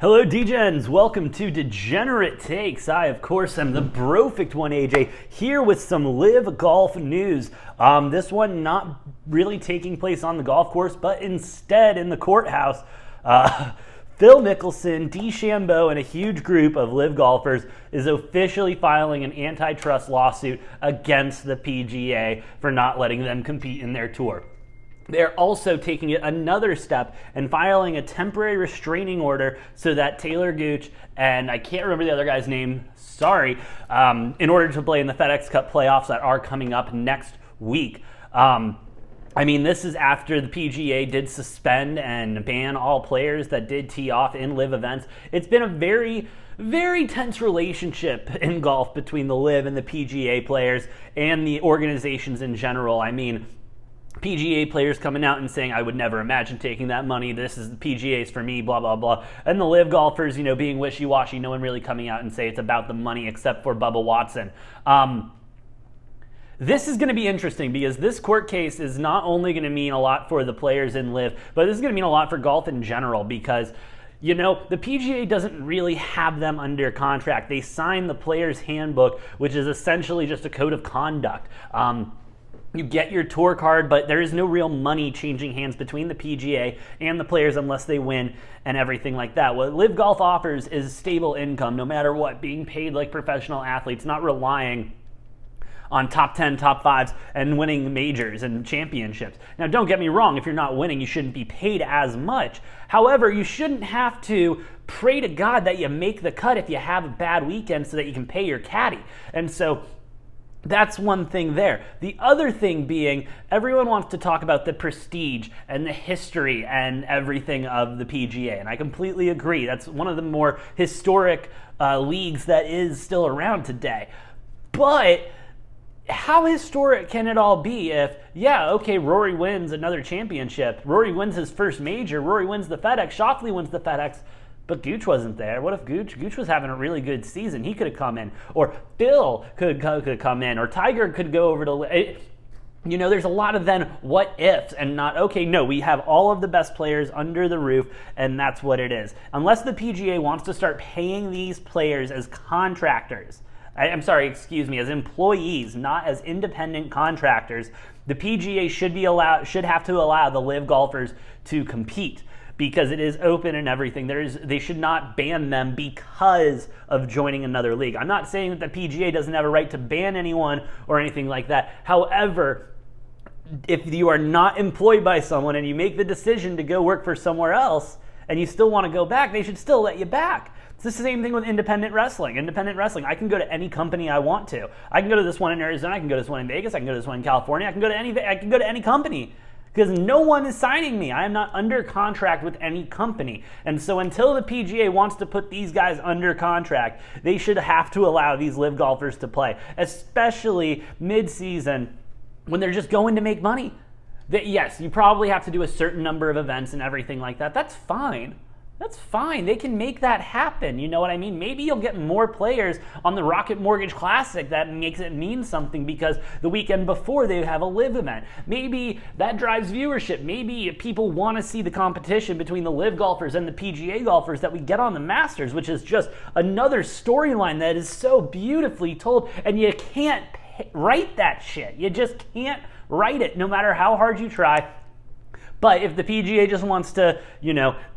Hello, Degens. Welcome to Degenerate Takes. I, of course, am the Brofict one, AJ, here with some live golf news. This one not really taking place on the golf course, but instead in the courthouse. Phil Mickelson, DeChambeau, and a huge group of live golfers is officially filing an antitrust lawsuit against the PGA for not letting them compete in their tour. They're also taking it another step and filing a temporary restraining order so that Taylor Gooch and I can't remember the other guy's name, sorry, in order to play in the FedEx Cup playoffs that are coming up next week. This is after the PGA did suspend and ban all players that did tee off in live events. It's been a very, very tense relationship in golf between the live and the PGA players and the organizations in general. PGA players coming out and saying, I would never imagine taking that money. This is the PGA's for me, blah, blah, blah. And the live golfers, being wishy-washy, no one really coming out and say it's about the money except for Bubba Watson. This is going to be interesting because this court case is not only going to mean a lot for the players in live, but this is going to mean a lot for golf in general because the PGA doesn't really have them under contract. They sign the player's handbook, which is essentially just a code of conduct. You get your tour card, but there is no real money changing hands between the PGA and the players unless they win and everything like that. What Live Golf offers is stable income, no matter what, being paid like professional athletes, not relying on top 10, top 5s, and winning majors and championships. Now, don't get me wrong, if you're not winning, you shouldn't be paid as much. However, you shouldn't have to pray to God that you make the cut if you have a bad weekend so that you can pay your caddy. And so that's one thing there. The other thing being, everyone wants to talk about the prestige and the history and everything of the PGA, and I completely agree. That's one of the more historic leagues that is still around today. But how historic can it all be if, Rory wins another championship, Rory wins his first major, Rory wins the FedEx, Schauffele wins the FedEx, but Gooch wasn't there. What if Gooch was having a really good season? He could have come in. Or Phil could have come in. Or Tiger could go over to... there's a lot of then what ifs and not, we have all of the best players under the roof and that's what it is. Unless the PGA wants to start paying these players as contractors, as employees, not as independent contractors, the PGA should have to allow the live golfers to compete, because it is open and everything. They should not ban them because of joining another league. I'm not saying that the PGA doesn't have a right to ban anyone or anything like that. However, if you are not employed by someone and you make the decision to go work for somewhere else and you still want to go back, they should still let you back. It's the same thing with independent wrestling. I can go to any company I want to. I can go to this one in Arizona, I can go to this one in Vegas, I can go to this one in California, I can go to any company. Because no one is signing me. I am not under contract with any company. And so until the PGA wants to put these guys under contract, they should have to allow these live golfers to play, especially mid-season when they're just going to make money. Yes, you probably have to do a certain number of events and everything like that. That's fine. That's fine. They can make that happen. You know what I mean? Maybe you'll get more players on the Rocket Mortgage Classic. That makes it mean something because the weekend before they have a live event. Maybe that drives viewership. Maybe people want to see the competition between the live golfers and the PGA golfers that we get on the Masters, which is just another storyline that is so beautifully told, and you can't write that shit. You just can't write it no matter how hard you try. But if the PGA just wants to,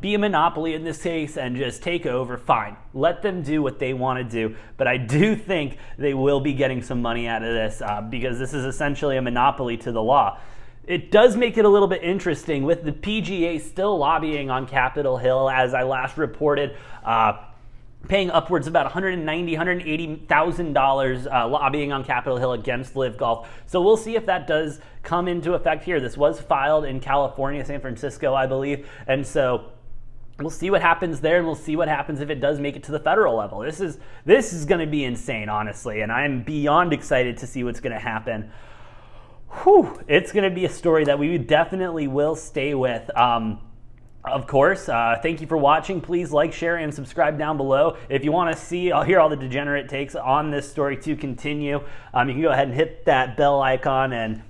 be a monopoly in this case and just take over, fine. Let them do what they want to do. But I do think they will be getting some money out of this because this is essentially a monopoly to the law. It does make it a little bit interesting with the PGA still lobbying on Capitol Hill, as I last reported, paying upwards of about $190,000, $180,000 lobbying on Capitol Hill against live golf. So we'll see if that does come into effect here. This was filed in California, San Francisco, I believe. And so we'll see what happens there, and we'll see what happens if it does make it to the federal level. This is going to be insane, honestly, and I'm beyond excited to see what's going to happen. It's going to be a story that we definitely will stay with. Of course, thank you for watching. Please like, share, and subscribe down below. If you want to hear all the degenerate takes on this story to continue, you can go ahead and hit that bell icon and,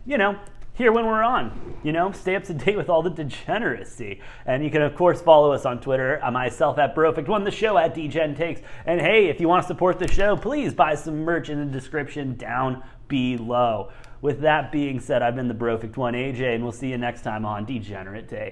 here when we're on. You know, stay up to date with all the degeneracy. And you can, of course, follow us on Twitter, myself at Brofict1, the show at DGenTakes. And hey, if you want to support the show, please buy some merch in the description down below. With that being said, I've been the Brofict1 AJ, and we'll see you next time on Degenerate Take.